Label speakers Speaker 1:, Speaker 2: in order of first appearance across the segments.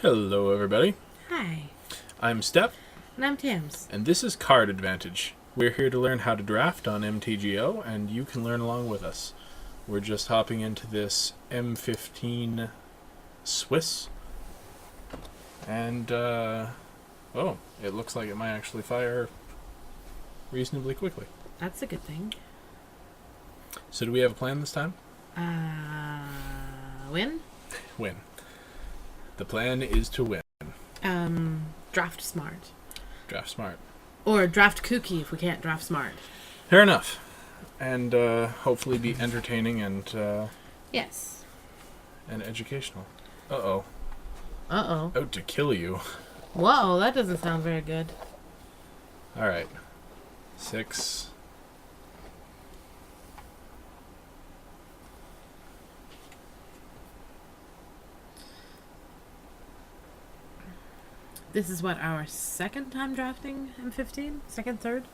Speaker 1: Hello, everybody.
Speaker 2: Hi.
Speaker 1: I'm Step,
Speaker 2: And I'm Tams.
Speaker 1: and this is Card Advantage. We're here to learn how to draft on MTGO, and you can learn along with us. We're just hopping into this M15 Swiss, and, oh, it looks like it might actually fire reasonably quickly.
Speaker 2: That's a good thing.
Speaker 1: So do we have a plan this time?
Speaker 2: Win?
Speaker 1: Win. The plan is to win.
Speaker 2: Draft smart.
Speaker 1: Draft smart.
Speaker 2: Or draft kooky if we can't draft smart.
Speaker 1: Fair enough. And hopefully be entertaining and
Speaker 2: Yes.
Speaker 1: and educational. Uh-oh.
Speaker 2: Uh-oh.
Speaker 1: Out to kill you.
Speaker 2: Whoa, that doesn't sound very good.
Speaker 1: Alright. 6.
Speaker 2: This is what, our second time drafting M15? Second, third?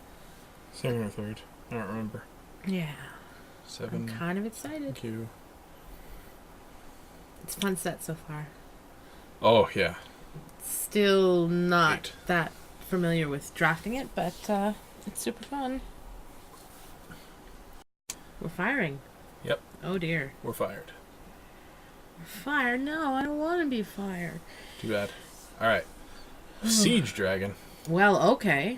Speaker 1: Second or third. I don't remember.
Speaker 2: Yeah.
Speaker 1: 7.
Speaker 2: I'm kind of excited.
Speaker 1: Q.
Speaker 2: It's a fun set so far.
Speaker 1: Oh, yeah.
Speaker 2: Still not
Speaker 1: 8.
Speaker 2: that familiar with drafting it, but it's super fun. We're firing.
Speaker 1: Yep.
Speaker 2: Oh dear.
Speaker 1: We're fired.
Speaker 2: Fire? No, I don't want to be fired.
Speaker 1: Too bad. Alright. Siege Dragon.
Speaker 2: Well, okay.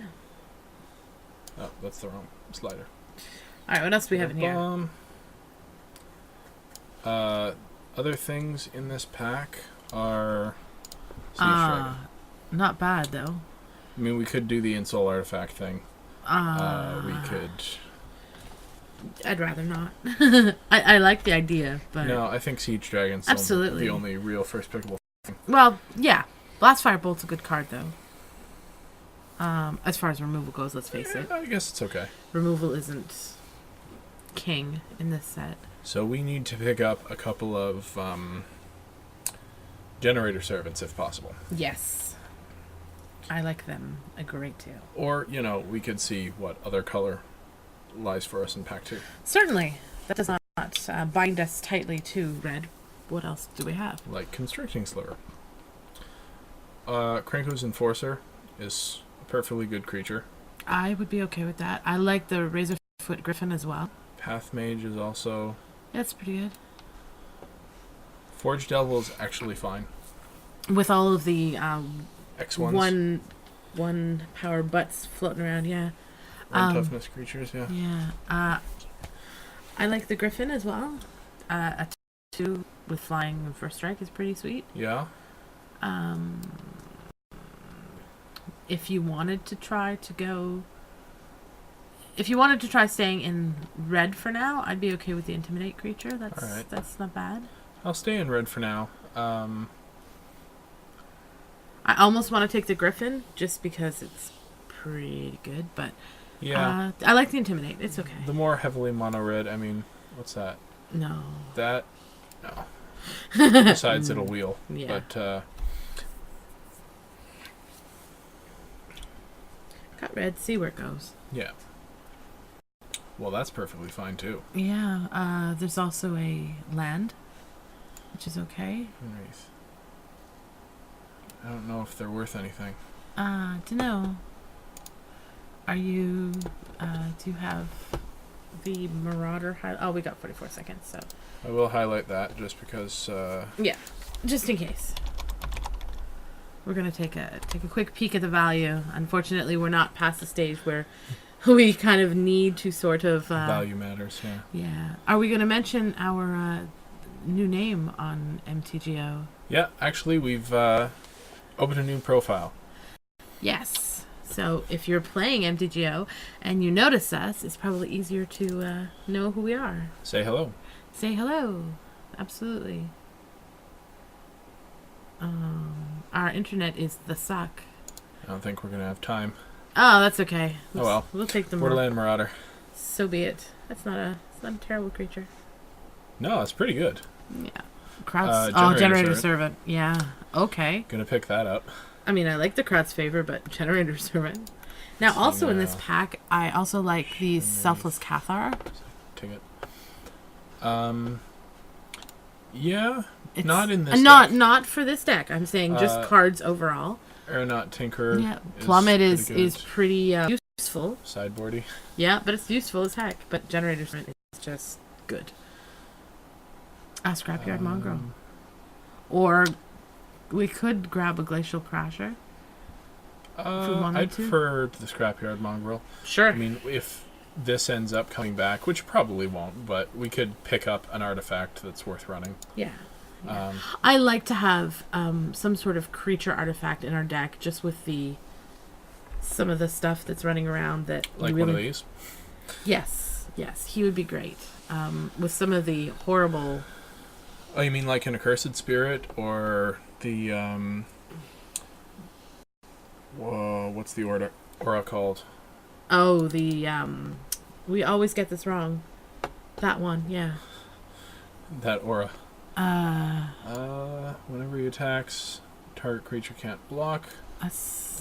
Speaker 1: Oh, that's the wrong slider.
Speaker 2: Alright, what else do we have in here?
Speaker 1: Other things in this pack are Siege Dragon.
Speaker 2: Not bad, though.
Speaker 1: I mean, we could do the Insole Artifact thing. We could...
Speaker 2: I'd rather not. I like the idea, but...
Speaker 1: No, I think Siege Dragon's
Speaker 2: Absolutely.
Speaker 1: the only real first pickable.
Speaker 2: Well, yeah. Blast Firebolt's a good card, though. As far as removal goes, let's face it.
Speaker 1: I guess it's okay.
Speaker 2: Removal isn't king in this set.
Speaker 1: So we need to pick up a couple of Generator Servants, if possible.
Speaker 2: Yes. I like them a great deal.
Speaker 1: Or, you know, we could see what other color lies for us in pack 2.
Speaker 2: Certainly. That does not bind us tightly to red. What else do we have?
Speaker 1: Like Constricting Sliver. Krenko's Enforcer is a perfectly good creature.
Speaker 2: I would be okay with that. I like the Razorfoot Griffin as well.
Speaker 1: Path Mage is also...
Speaker 2: That's pretty good.
Speaker 1: Forge Devil is actually fine.
Speaker 2: With all of the
Speaker 1: X1s.
Speaker 2: one power butts floating around, yeah.
Speaker 1: One toughness creatures, yeah.
Speaker 2: Yeah. I like the Griffin as well. A 2 with flying and first strike is pretty sweet.
Speaker 1: Yeah.
Speaker 2: If you wanted to try to go... If you wanted to try staying in red for now, I'd be okay with the Intimidate creature. That's not bad.
Speaker 1: I'll stay in red for now.
Speaker 2: I almost want to take the Griffin just because it's pretty good, but
Speaker 1: yeah,
Speaker 2: I like the Intimidate. It's okay.
Speaker 1: The more heavily mono red, I mean, what's that?
Speaker 2: No.
Speaker 1: That? No. Besides, it'll wheel.
Speaker 2: Yeah.
Speaker 1: But,
Speaker 2: got red, see where it goes.
Speaker 1: yeah. Well, that's perfectly fine, too.
Speaker 2: Yeah, there's also a land, which is okay.
Speaker 1: Wraith. I don't know if they're worth anything.
Speaker 2: Dunno. Are you, do you have the Marauder Oh, we got 44 seconds, so.
Speaker 1: I will highlight that just because,
Speaker 2: Yeah, just in case. We're gonna take a quick peek at the value. Unfortunately, we're not past the stage where we kind of need to sort of...
Speaker 1: value matters, yeah.
Speaker 2: Yeah. Are we gonna mention our new name on MTGO?
Speaker 1: Yeah, actually, we've opened a new profile.
Speaker 2: Yes. So if you're playing MTGO and you notice us, it's probably easier to know who we are.
Speaker 1: Say hello.
Speaker 2: Say hello. Absolutely. Our internet is the suck.
Speaker 1: I don't think we're going to have time.
Speaker 2: Oh, that's okay.
Speaker 1: Oh well.
Speaker 2: We'll take them.
Speaker 1: Borderland Marauder.
Speaker 2: So be it. It's not a terrible creature.
Speaker 1: No, it's pretty good.
Speaker 2: Yeah. Kraut's Generator Servant. Yeah. Okay.
Speaker 1: Gonna pick that up.
Speaker 2: I mean, I like the Kraut's Favor, but Generator Servant. Now, also in this pack, I also like the Selfless Cathar.
Speaker 1: Take it. Yeah,
Speaker 2: It's,
Speaker 1: not in this
Speaker 2: not for this deck. I'm saying just cards overall.
Speaker 1: Aeronaut Tinker.
Speaker 2: Yeah, Plummet is pretty useful.
Speaker 1: Sideboardy.
Speaker 2: Yeah, but it's useful as heck. But Generator's Sprint is just good. Scrapyard Mongrel. Or we could grab a Glacial Crasher. If we wanted
Speaker 1: I'd
Speaker 2: to.
Speaker 1: prefer the Scrapyard Mongrel.
Speaker 2: Sure.
Speaker 1: I mean, if this ends up coming back, which probably won't, but we could pick up an artifact that's worth running.
Speaker 2: Yeah. I like to have some sort of creature artifact in our deck, just with some of the stuff that's running around that
Speaker 1: like one of these.
Speaker 2: Yes, he would be great. With some of the horrible.
Speaker 1: Oh, you mean like an Accursed Spirit or the whoa, what's the aura called?
Speaker 2: Oh, the we always get this wrong. That one, yeah.
Speaker 1: That aura. Whenever he attacks, target creature can't block.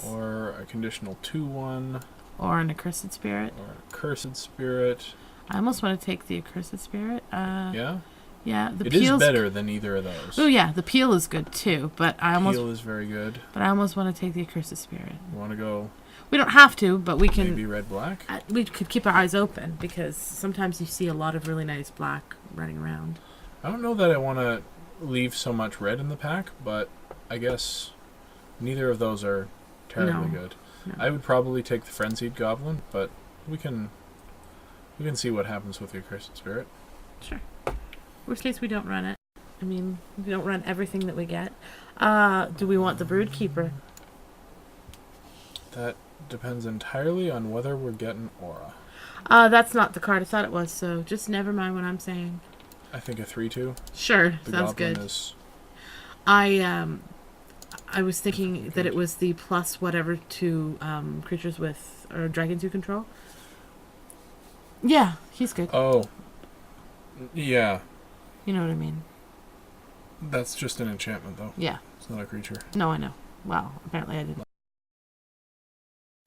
Speaker 1: Or a conditional 2/1.
Speaker 2: Or an Accursed Spirit.
Speaker 1: Or an Accursed Spirit.
Speaker 2: I almost want to take the Accursed Spirit.
Speaker 1: Yeah?
Speaker 2: Yeah,
Speaker 1: it is better than either of those.
Speaker 2: Oh yeah, the peel is good too, but
Speaker 1: Peel is very good.
Speaker 2: But I almost want to take the Accursed Spirit.
Speaker 1: You want to go?
Speaker 2: We don't have to, but we can.
Speaker 1: Maybe red-black?
Speaker 2: We could keep our eyes open, because sometimes you see a lot of really nice black running around.
Speaker 1: I don't know that I want to leave so much red in the pack, but I guess neither of those are terribly good. No. I would probably take the Frenzied Goblin, but we can see what happens with the Accursed Spirit.
Speaker 2: Sure. Worst case, we don't run it. I mean, we don't run everything that we get. Do we want the Broodkeeper?
Speaker 1: That depends entirely on whether we're getting aura.
Speaker 2: That's not the card I thought it was, so just never mind what I'm saying.
Speaker 1: I think a 3/2.
Speaker 2: Sure,
Speaker 1: the
Speaker 2: sounds
Speaker 1: Goblin
Speaker 2: good.
Speaker 1: Is...
Speaker 2: I was thinking that it was the plus whatever to creatures with or dragons you control. Yeah, he's good.
Speaker 1: Oh, yeah.
Speaker 2: You know what I mean.
Speaker 1: That's just an enchantment, though.
Speaker 2: Yeah.
Speaker 1: It's not a creature.
Speaker 2: No, I know. Well, apparently I didn't.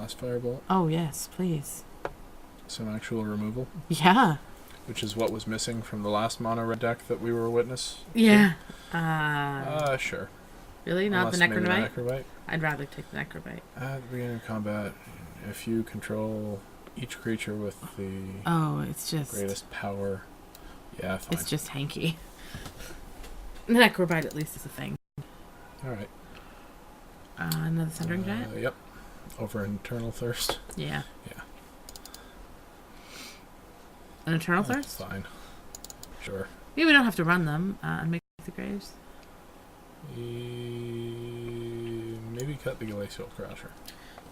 Speaker 1: Last Firebolt.
Speaker 2: Oh yes, please.
Speaker 1: Some actual removal.
Speaker 2: Yeah.
Speaker 1: Which is what was missing from the last mono red deck that we were witness.
Speaker 2: Yeah.
Speaker 1: Sure.
Speaker 2: Really? Not
Speaker 1: Unless
Speaker 2: the
Speaker 1: maybe
Speaker 2: Necrobite?
Speaker 1: the Necrobite?
Speaker 2: I'd rather take the Necrobite.
Speaker 1: At the beginning of combat, if you control each creature with the
Speaker 2: it's just
Speaker 1: greatest power. Yeah, fine.
Speaker 2: It's just hanky. The Necrobite at least is a thing.
Speaker 1: Alright.
Speaker 2: Another Thundering Giant?
Speaker 1: Yep. Over Eternal Thirst.
Speaker 2: Yeah.
Speaker 1: Yeah.
Speaker 2: An Eternal Thirst?
Speaker 1: Fine. Sure.
Speaker 2: Yeah, we don't have to run them and make the graves.
Speaker 1: Maybe cut the Glacial Crasher.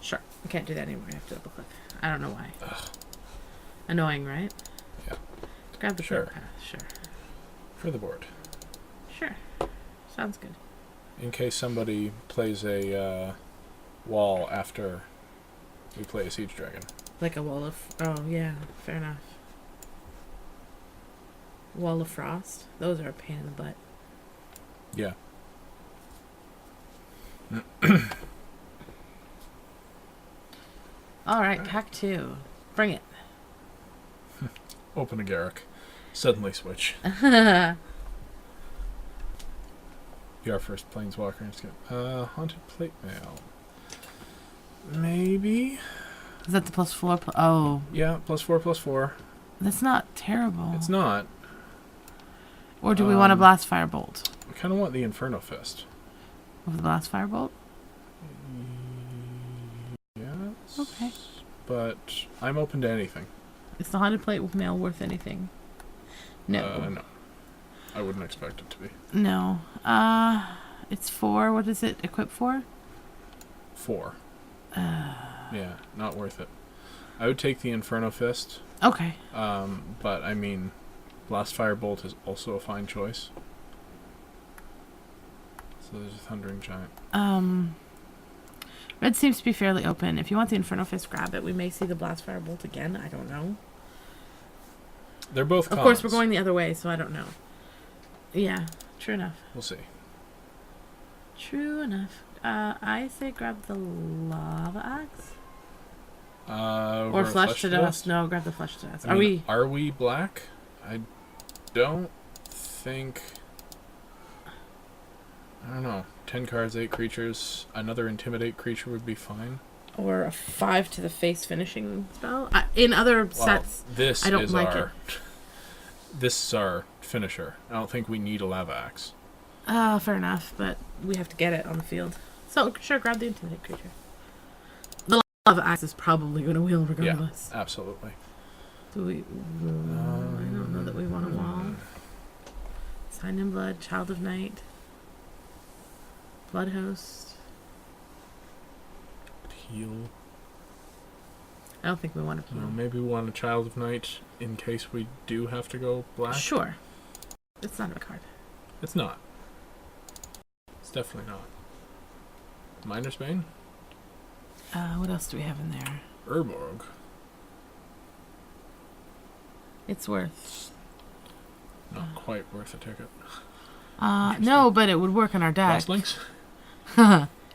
Speaker 2: Sure. I can't do that anymore. I have to double click. I don't know why.
Speaker 1: Ugh.
Speaker 2: Annoying, right?
Speaker 1: Yeah.
Speaker 2: Grab the
Speaker 1: Sure.
Speaker 2: Sure.
Speaker 1: For the board.
Speaker 2: Sure. Sounds good.
Speaker 1: In case somebody plays a wall after we play a Siege Dragon.
Speaker 2: Like a wall of... Oh, yeah. Fair enough. Wall of Frost. Those are a pain in the butt.
Speaker 1: Yeah.
Speaker 2: Alright, pack 2. Bring it.
Speaker 1: Open a Garruk. Suddenly switch. Be our first Planeswalker. Haunted Plate Mail. Maybe?
Speaker 2: Is that the +4? Oh.
Speaker 1: Yeah, +4/+4.
Speaker 2: That's not terrible.
Speaker 1: It's not.
Speaker 2: Or do we want a Blast Firebolt?
Speaker 1: We kind of want the Inferno Fist.
Speaker 2: With the Blast Firebolt?
Speaker 1: Yes.
Speaker 2: Okay.
Speaker 1: But I'm open to anything.
Speaker 2: Is the Haunted Plate Mail worth anything? No.
Speaker 1: No. I wouldn't expect it to be.
Speaker 2: No. It's 4. What is it? Equip 4?
Speaker 1: 4. Yeah, not worth it. I would take the Inferno Fist.
Speaker 2: Okay.
Speaker 1: But I mean, Blast Firebolt is also a fine choice. So there's a Thundering Giant.
Speaker 2: Red seems to be fairly open. If you want the Inferno Fist, grab it. We may see the Blast Firebolt again. I don't know.
Speaker 1: They're both
Speaker 2: Of course, we're going the other way, so I don't know. Yeah, true enough.
Speaker 1: We'll see.
Speaker 2: True enough. I say grab the Lava Axe.
Speaker 1: Or
Speaker 2: Flesh to Dust. No, grab the Flesh to Dust.
Speaker 1: Are we black? I don't think... I don't know. 10 cards, 8 creatures. Another Intimidate creature would be fine.
Speaker 2: Or a 5 to the face finishing spell. In other sets,
Speaker 1: this
Speaker 2: I don't
Speaker 1: is
Speaker 2: like
Speaker 1: our... This is our finisher. I don't think we need a Lava Axe.
Speaker 2: Fair enough, but we have to get it on the field. So, sure, grab the Intimidate creature. The Lava Axe is probably going to wheel regardless.
Speaker 1: Yeah, absolutely.
Speaker 2: Do we... I don't know that we want a wall. Sign in Blood, Child of Night, Blood Host.
Speaker 1: Heal.
Speaker 2: I don't think we want to heal.
Speaker 1: Maybe we want a Child of Night in case we do have to go black.
Speaker 2: Sure. It's not a card.
Speaker 1: It's not. It's definitely not. Miner's Bane?
Speaker 2: What else do we have in there?
Speaker 1: Urborg.
Speaker 2: It's worth...
Speaker 1: Not quite worth a ticket.
Speaker 2: No, but it would work on our deck.
Speaker 1: Crosslinks?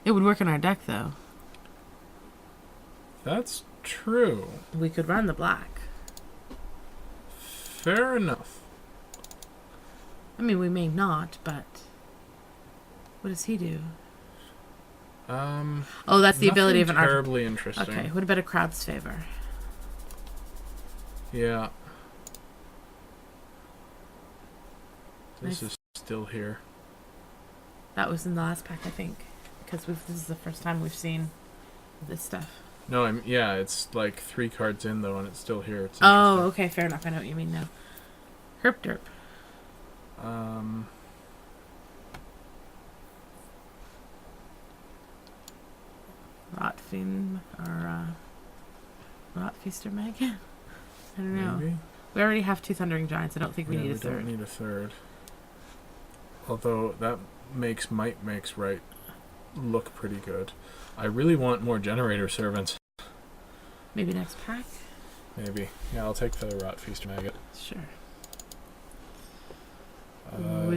Speaker 2: It would work on our deck, though.
Speaker 1: That's true.
Speaker 2: We could run the black.
Speaker 1: Fair enough.
Speaker 2: I mean, we may not, but... What does he do? Oh, that's the ability of an archer.
Speaker 1: Terribly interesting.
Speaker 2: Okay, what about a Crowd's Favor?
Speaker 1: Yeah. This
Speaker 2: Nice.
Speaker 1: is still here.
Speaker 2: That was in the last pack, I think. Because this is the first time we've seen this stuff.
Speaker 1: No, yeah, it's like 3 cards in though, and it's still here. It's
Speaker 2: Oh,
Speaker 1: interesting.
Speaker 2: okay, fair enough. I know what you mean now. Herp derp. Rotfiend or Rotfeaster Meg? I don't know.
Speaker 1: Maybe.
Speaker 2: We already have 2 Thundering Giants. I don't think we need a
Speaker 1: We
Speaker 2: third.
Speaker 1: don't need a third. Although that makes Might Makes Right look pretty good. I really want more Generator Servants.
Speaker 2: Maybe next pack?
Speaker 1: Maybe. Yeah, I'll take the Rotfeaster Maggot.
Speaker 2: Sure.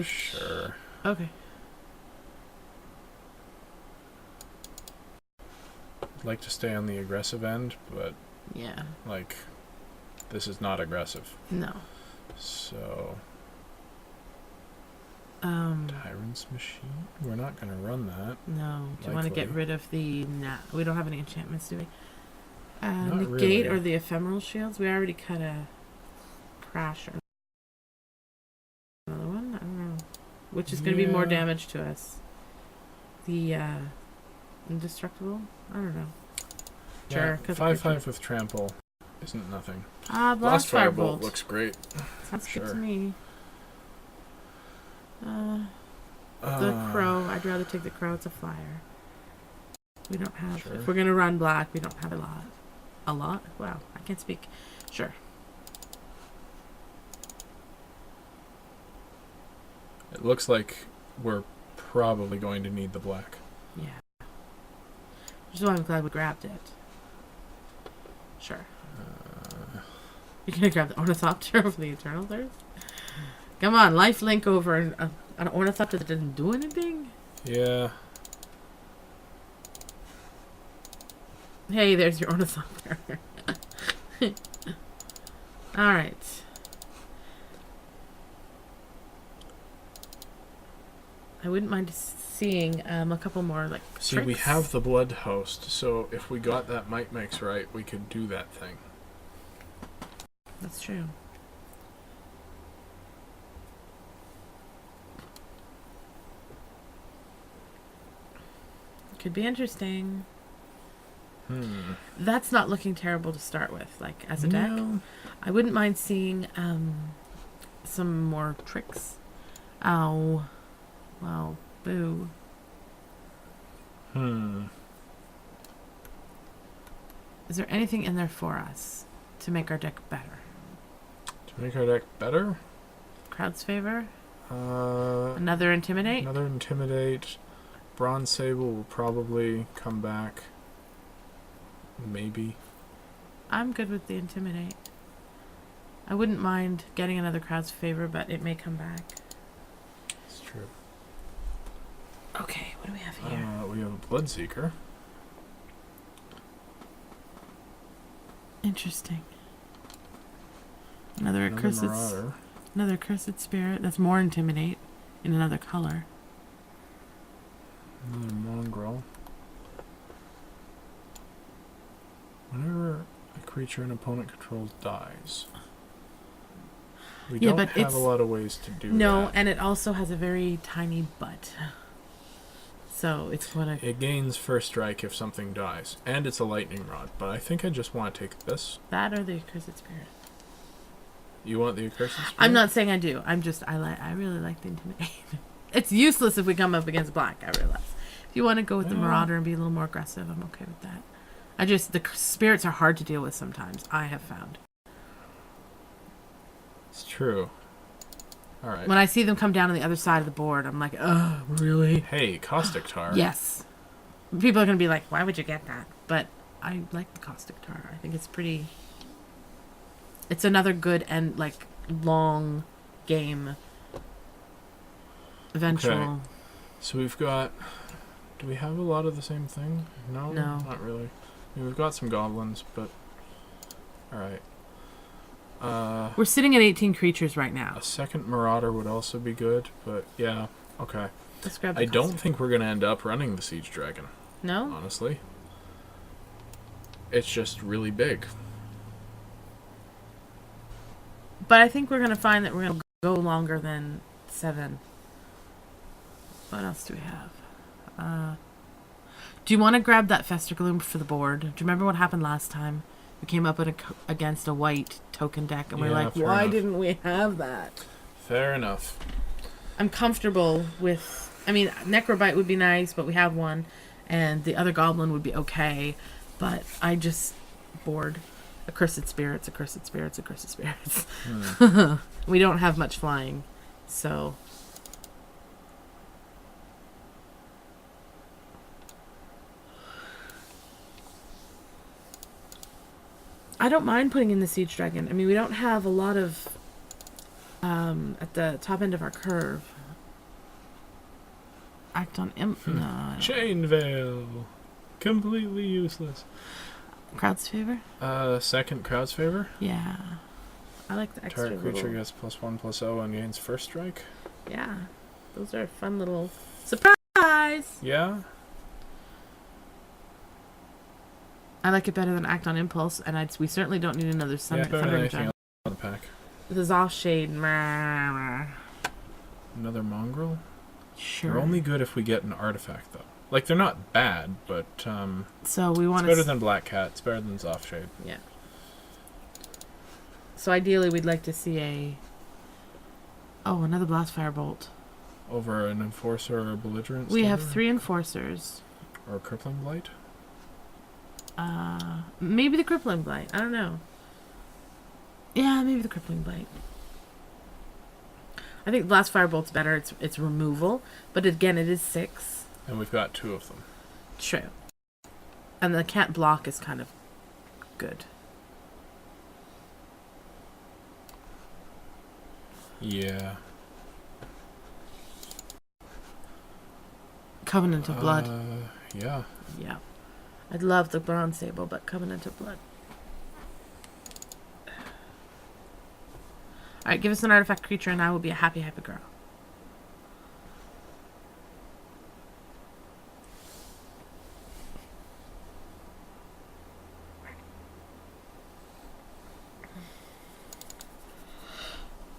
Speaker 1: Sure.
Speaker 2: Okay.
Speaker 1: I'd like to stay on the aggressive end, but,
Speaker 2: Yeah.
Speaker 1: like, this is not aggressive.
Speaker 2: No.
Speaker 1: So... Tyrant's Machine? We're not going to run that.
Speaker 2: No. Do you want to get
Speaker 1: Likely.
Speaker 2: rid of the... Nah. We don't have any enchantments, do we?
Speaker 1: Not
Speaker 2: Negate
Speaker 1: really.
Speaker 2: or the Ephemeral Shields? We already cut a Crasher. Another one? I don't know. Which is going to be more
Speaker 1: Yeah.
Speaker 2: damage to us. The Indestructible? I don't know. Sure.
Speaker 1: Yeah, 5/5 with Trample isn't nothing.
Speaker 2: Blast Firebolt.
Speaker 1: looks great.
Speaker 2: Sounds good to
Speaker 1: Sure.
Speaker 2: me. The Crow. I'd rather take the Crow. It's a flyer. We don't have...
Speaker 1: Sure.
Speaker 2: If we're going to run black, we don't have a lot. A lot? Wow. I can't speak. Sure.
Speaker 1: It looks like we're probably going to need the black.
Speaker 2: Yeah. Which is why I'm glad we grabbed it. Sure. You're going to grab the Ornithopter over the Eternal Thirst? Come on, life link over an Ornithopter that didn't do anything?
Speaker 1: Yeah.
Speaker 2: Hey, there's your Ornithopter. Alright. I wouldn't mind seeing a couple more, like,
Speaker 1: See, we
Speaker 2: tricks.
Speaker 1: have the Blood Host, so if we got that Might Makes Right, we could do that thing.
Speaker 2: That's true. Could be interesting. That's not looking terrible to start with, like, as a deck.
Speaker 1: No.
Speaker 2: I wouldn't mind seeing some more tricks. Ow. Wow. Boo. Is there anything in there for us to make our deck better?
Speaker 1: To make our deck better?
Speaker 2: Crowd's Favor?
Speaker 1: Another
Speaker 2: Another Intimidate?
Speaker 1: Intimidate. Bronze Sable will probably come back. Maybe.
Speaker 2: I'm good with the Intimidate. I wouldn't mind getting another Crowd's Favor, but it may come back.
Speaker 1: It's true.
Speaker 2: Okay, what do we have here?
Speaker 1: We have a Bloodseeker.
Speaker 2: Interesting. Another
Speaker 1: Marauder.
Speaker 2: Cursed Spirit. That's more Intimidate in another color.
Speaker 1: Another mongrel. Whenever a creature an opponent controls dies. We
Speaker 2: Yeah,
Speaker 1: don't
Speaker 2: but
Speaker 1: have a lot of ways to do that.
Speaker 2: No, and it also has a very tiny butt. So it's going to...
Speaker 1: It gains first strike if something dies. And it's a lightning rod. But I think I just want to take this.
Speaker 2: That or the Accursed Spirit.
Speaker 1: You want the Accursed Spirit?
Speaker 2: I'm not saying I do. I really like the Intimidate. It's useless if we come up against black, I realize. If you want to go with the Marauder and be a little more aggressive, I'm okay with that. The spirits are hard to deal with sometimes, I have found.
Speaker 1: It's true. Alright.
Speaker 2: When I see them come down on the other side of the board, I'm like, oh, really?
Speaker 1: Hey, Caustic Tar.
Speaker 2: Yes. People are going to be like, why would you get that? But I like the Caustic Tar. I think it's pretty... It's another good and, like, long game. Eventual.
Speaker 1: Okay. So we've got... Do we have a lot of the same thing? No?
Speaker 2: No.
Speaker 1: Not really. I mean, we've got some goblins, but... Alright.
Speaker 2: We're sitting at 18 creatures right now.
Speaker 1: A second Marauder would also be good, but yeah, okay.
Speaker 2: Let's grab the
Speaker 1: I don't
Speaker 2: Caustic.
Speaker 1: think we're going to end up running the Siege Dragon,
Speaker 2: No?
Speaker 1: honestly. It's just really big.
Speaker 2: But I think we're going to find that we're going to go longer than 7. What else do we have? Do you want to grab that Fester Gloom for the board? Do you remember what happened last time? We came up against a white token deck, and we're
Speaker 1: Yeah,
Speaker 2: like,
Speaker 1: fair
Speaker 2: why
Speaker 1: enough.
Speaker 2: didn't we have that?
Speaker 1: Fair enough.
Speaker 2: I'm comfortable with... I mean, Necrobite would be nice, but we have one. And the other Goblin would be okay. But I just... bored. Accursed Spirits, Accursed Spirits, Accursed Spirits. We don't have much flying. So... I don't mind putting in the Siege Dragon. I mean, we don't have a lot of... at the top end of our curve. Act on imp... No. I don't-
Speaker 1: Chain Veil. Completely useless.
Speaker 2: Crowd's Favor?
Speaker 1: Second Crowd's Favor.
Speaker 2: Yeah. I like the extra
Speaker 1: Target creature
Speaker 2: little...
Speaker 1: gets +1/+0 and gains first strike.
Speaker 2: Yeah. Those are fun little... Surprise!
Speaker 1: Yeah.
Speaker 2: I like it better than Act on Impulse, and we certainly don't need another
Speaker 1: Yeah, better than
Speaker 2: Thundering
Speaker 1: anything
Speaker 2: Giant.
Speaker 1: else on the pack.
Speaker 2: With his Offshade.
Speaker 1: Another mongrel.
Speaker 2: Sure.
Speaker 1: They're only good if we get an artifact, though. Like, they're not bad, but
Speaker 2: So we
Speaker 1: it's
Speaker 2: want
Speaker 1: better than Black Cat. It's better than Offshade.
Speaker 2: Yeah. So ideally, we'd like to see a... Oh, another Blast Firebolt.
Speaker 1: Over an Enforcer or a Belligerent.
Speaker 2: We have
Speaker 1: Standard?
Speaker 2: 3 Enforcers.
Speaker 1: Or a Crippling Blight.
Speaker 2: Maybe the Crippling Blight. I don't know. Yeah, maybe the Crippling Blight. I think Blast Firebolt's better. It's removal, but again, it is 6.
Speaker 1: And we've got 2 of them.
Speaker 2: True. And the can't block is kind of good.
Speaker 1: Yeah.
Speaker 2: Covenant of Blood.
Speaker 1: Yeah.
Speaker 2: Yeah. I'd love the Bronze Sable, but Covenant of Blood. Alright, give us an artifact creature and I will be a happy, happy girl.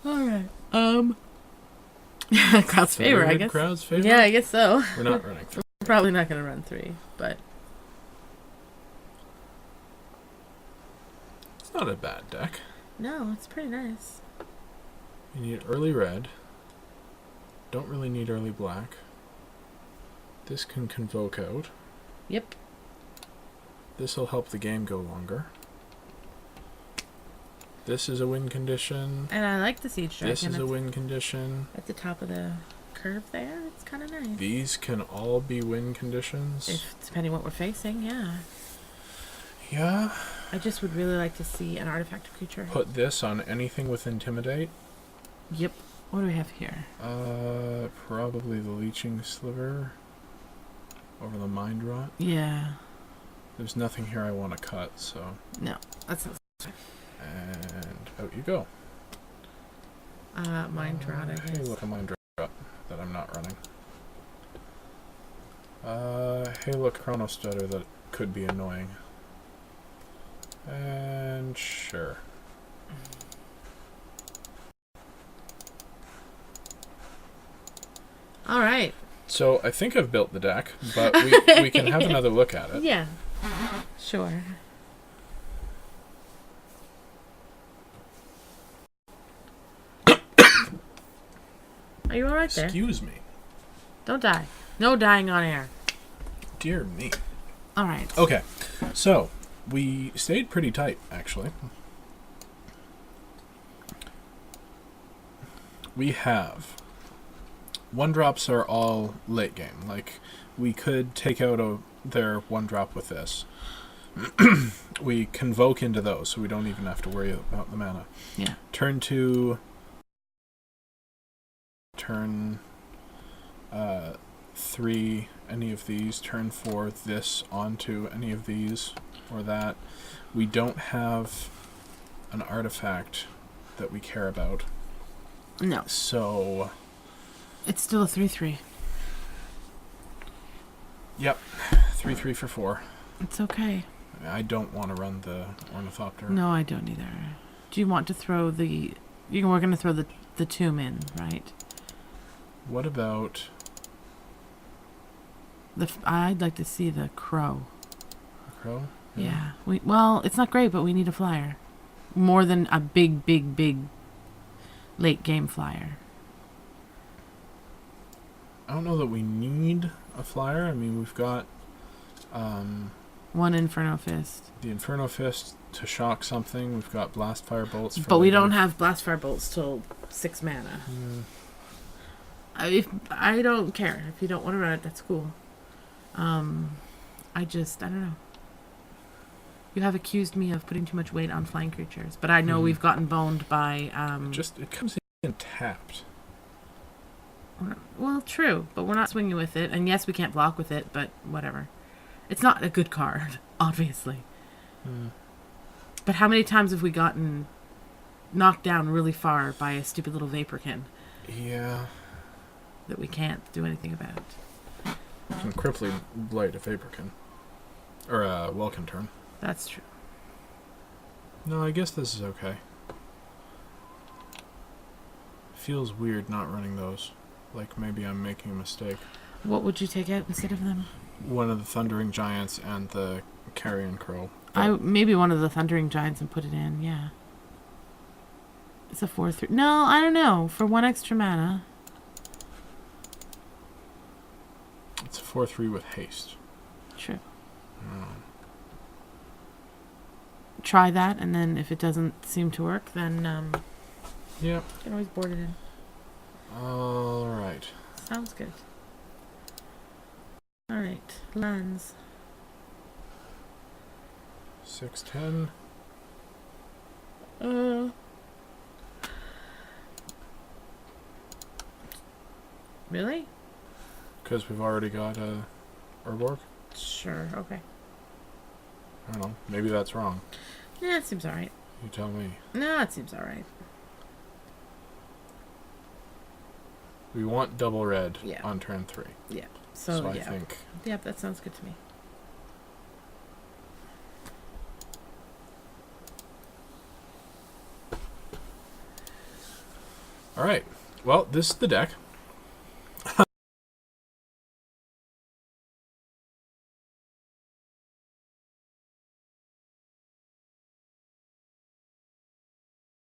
Speaker 2: Alright. Crowd's Favor, I guess.
Speaker 1: Crowd's Favor?
Speaker 2: Yeah, I guess so.
Speaker 1: We're not running 3.
Speaker 2: We're probably not going to run 3, but...
Speaker 1: It's not a bad deck.
Speaker 2: No, it's pretty nice.
Speaker 1: You need early red. Don't really need early black. This can convoke out.
Speaker 2: Yep.
Speaker 1: This will help the game go longer. This is a win condition.
Speaker 2: And I like the Siege Dragon.
Speaker 1: This is a win condition.
Speaker 2: At the top of the curve there. It's kind of nice.
Speaker 1: These can all be win conditions.
Speaker 2: If, depending what we're facing, yeah.
Speaker 1: Yeah.
Speaker 2: I just would really like to see an artifact creature.
Speaker 1: Put this on anything with Intimidate.
Speaker 2: Yep. What do we have here?
Speaker 1: Probably the Leeching Sliver. Over the Mind Rot.
Speaker 2: Yeah.
Speaker 1: There's nothing here I want to cut, so...
Speaker 2: No. That's not...
Speaker 1: And out you go.
Speaker 2: Mind Rot, I
Speaker 1: Hey,
Speaker 2: guess.
Speaker 1: look, a Mind Rot that I'm not running. Hey, look, Chrono Stutter that could be annoying. And sure.
Speaker 2: All right.
Speaker 1: So I think I've built the deck, but we can have another look at it.
Speaker 2: Yeah. Sure. Are you all right there?
Speaker 1: Excuse me.
Speaker 2: Don't die. No dying on air.
Speaker 1: Dear me.
Speaker 2: All right.
Speaker 1: Okay, so we stayed pretty tight, actually. We have... 1-drops are all late game. Like, we could take out their 1-drop with this. We convoke into those, so we don't even have to worry about the mana.
Speaker 2: Yeah.
Speaker 1: Turn 2... Turn 3, any of these. Turn 4, this onto any of these, or that. We don't have an artifact that we care about.
Speaker 2: No.
Speaker 1: So...
Speaker 2: It's still a 3/3.
Speaker 1: Yep. 3/3 for 4.
Speaker 2: It's okay.
Speaker 1: I don't want to run the Ornithopter.
Speaker 2: No, I don't either. Do you want to throw the... We're going to throw the tomb in, right?
Speaker 1: What about...
Speaker 2: I'd like to see the crow.
Speaker 1: Crow?
Speaker 2: Yeah. Well, it's not great, but we need a flyer. More than a big late game flyer.
Speaker 1: I don't know that we need a flyer. I mean, we've got
Speaker 2: One Inferno Fist.
Speaker 1: the Inferno Fist to shock something. We've got Blast Fire Bolts.
Speaker 2: But we don't have Blast Fire Bolts till 6 mana. I don't care. If you don't want to run it, that's cool. I don't know. You have accused me of putting too much weight on flying creatures, but I know we've gotten boned by...
Speaker 1: it comes in tapped.
Speaker 2: Well, true, but we're not swinging with it, and yes, we can't block with it, but whatever. It's not a good card, obviously. But how many times have we gotten knocked down really far by a stupid little Vaporkin?
Speaker 1: Yeah.
Speaker 2: That we can't do anything about.
Speaker 1: Can crippling blight a Vaporkin. Or a Welkin turn.
Speaker 2: That's true.
Speaker 1: No, I guess this is okay. Feels weird not running those. Like maybe I'm making a mistake.
Speaker 2: What would you take out instead of them?
Speaker 1: One of the Thundering Giants and the Carrion Crow.
Speaker 2: Maybe one of the Thundering Giants and put it in, yeah. It's a 4/3. No, I don't know. For 1 extra mana.
Speaker 1: It's a 4/3 with haste.
Speaker 2: True. Try that, and then if it doesn't seem to work, then
Speaker 1: Yeah.
Speaker 2: you can always board it in.
Speaker 1: Alright.
Speaker 2: Sounds good. Alright, lands.
Speaker 1: 6/10.
Speaker 2: Really?
Speaker 1: Because we've already got a Urborg?
Speaker 2: Sure, okay.
Speaker 1: I don't know. Maybe that's wrong.
Speaker 2: Yeah, it seems alright.
Speaker 1: You tell me.
Speaker 2: No, it seems alright.
Speaker 1: We want double red
Speaker 2: Yeah.
Speaker 1: on turn 3.
Speaker 2: Yeah.
Speaker 1: So I
Speaker 2: yeah.
Speaker 1: think...
Speaker 2: Yep, that sounds good to me.
Speaker 1: Alright. Well, this is the deck.